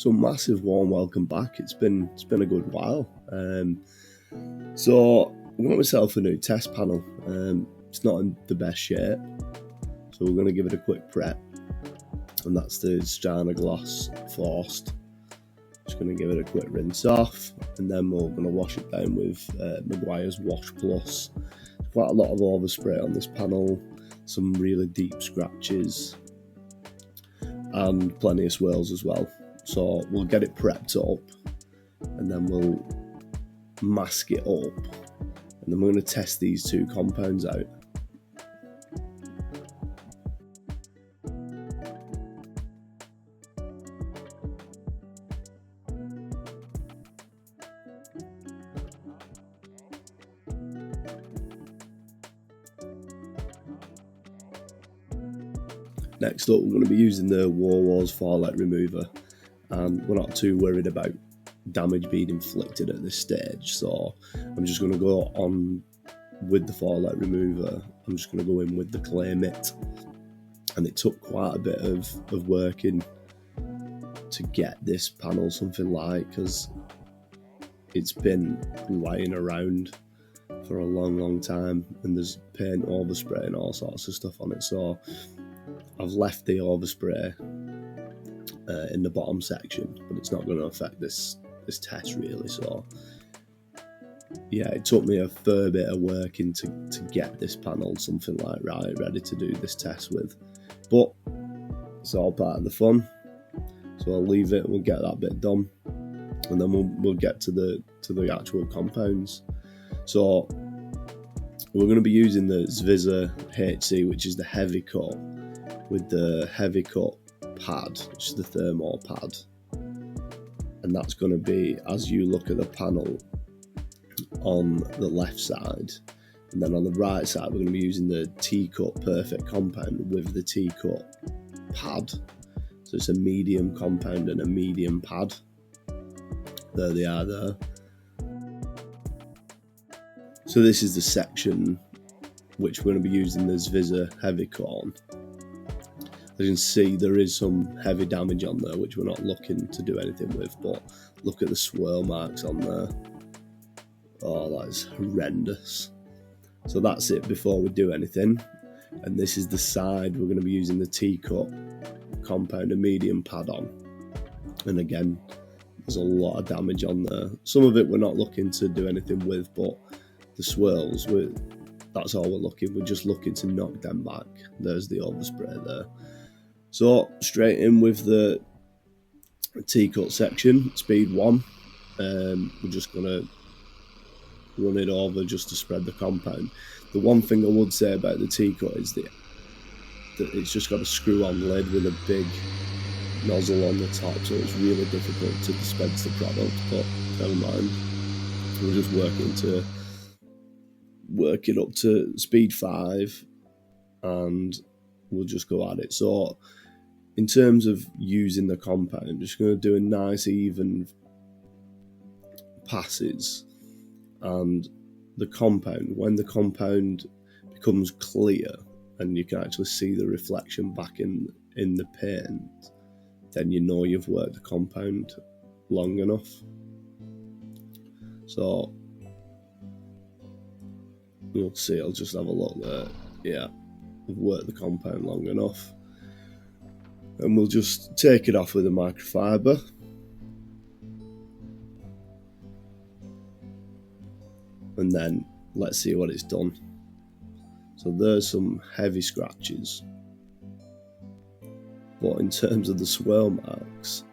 So massive warm welcome back. It's been a good while. So I got myself a new test panel. It's not in the best shape, so we're going to give it a quick prep, and that's the Strana Gloss Forced. Just going to give it a quick rinse off, and then we're going to wash it down with Meguiar's Wash Plus. Quite a lot of overspray on this panel, some really deep scratches, and plenty of swirls as well. So we'll get it prepped up, and then we'll mask it up, and then we're going to test these two compounds out. Next up, we're going to be using the Warwar's Fallout Remover, and we're not too worried about damage being inflicted at this stage, so I'm just going to go on with the Fallout Remover. I'm just going to go in with the clay mitt, and it took quite a bit of working to get this panel something like, because it's been lying around for a long time, and there's paint overspray and all sorts of stuff on it, so I've left the overspray in the bottom section, but it's not going to affect this test really. So yeah, it took me a fair bit of working to get this panel something like right, ready to do this test with, but it's all part of the fun. So I'll leave it, we'll get that bit done, and then we'll get to the actual compounds. So we're going to be using the Zvizzer HC, which is the heavy coat, with the heavy cut pad, which is the thermal pad, and that's going to be, as you look at the panel, on the left side, and then on the right side we're going to be using the T-cut perfect compound with the T-cut pad. So it's a medium compound and a medium pad. There they are there. So this is the section which we're going to be using the Zvizzer heavy cut on. As you can see, there is some heavy damage on there, which we're not looking to do anything with, but look at the swirl marks on there. Oh, that is horrendous. So that's it before we do anything. And this is the side we're going to be using the T-cut compound, a medium pad on. And again, there's a lot of damage on there. Some of it we're not looking to do anything with, but the swirls, that's all we're looking. We're just looking to knock them back. There's the overspray there. So straight in with the T-cut section, speed 1. We're just going to run it over just to spread the compound. The one thing I would say about the T-cut is that it's just got a screw-on lid with a big nozzle on the top, so it's really difficult to dispense the product, but never mind. We're just work it up to speed 5, and we'll just go at it. So in terms of using the compound, just going to do a nice even passes, and the compound, when the compound becomes clear and you can actually see the reflection back in the paint, then you know you've worked the compound long enough. So you'll see, I'll just have a look there. Yeah, I've worked the compound long enough. And we'll just take it off with a microfiber. And then let's see what it's done. So there's some heavy scratches. But in terms of the swirl marks,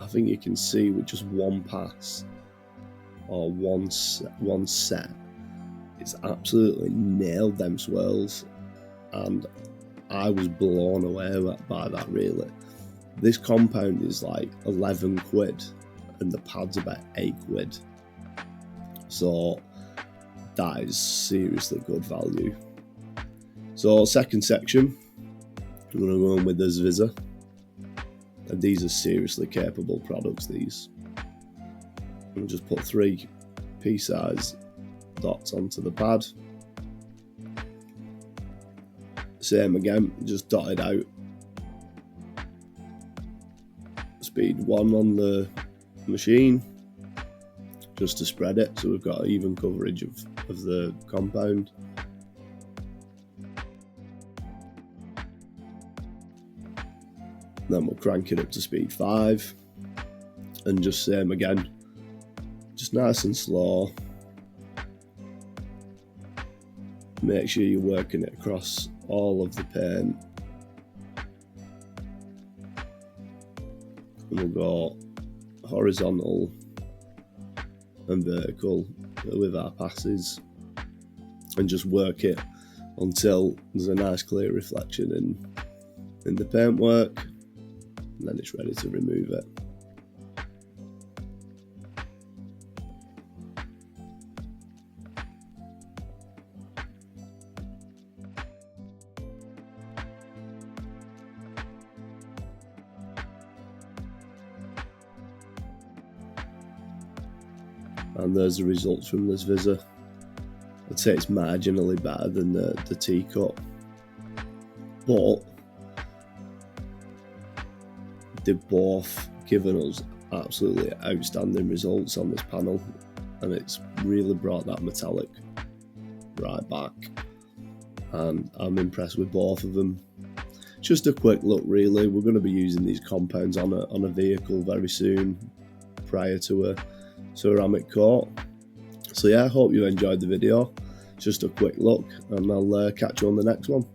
I think you can see with just one pass, or one set, it's absolutely nailed them swirls, and I was blown away by that really. This compound is like 11 quid, and the pad's about 8 quid. So that is seriously good value. So second section, I'm going to go in with the Zvizzer. And these are seriously capable products, these. I'll just put 3 pea-size dots onto the pad. Same again, just dot it out. speed 1 on the machine just to spread it so we've got even coverage of the compound. Then we'll crank it up to speed 5 and just same again, just nice and slow. Make sure you're working it across all of the paint. And we'll go horizontal and vertical with our passes and just work it until there's a nice clear reflection in the paintwork, and then it's ready to remove it. And there's the results from the Zvizzer. I'd say it's marginally better than the teacup, but they've both given us absolutely outstanding results on this panel, and it's really brought that metallic right back, and I'm impressed with both of them. Just a quick look really, we're going to be using these compounds on a vehicle very soon prior to a ceramic coat. So yeah, I hope you enjoyed the video. Just a quick look, and I'll catch you on the next one.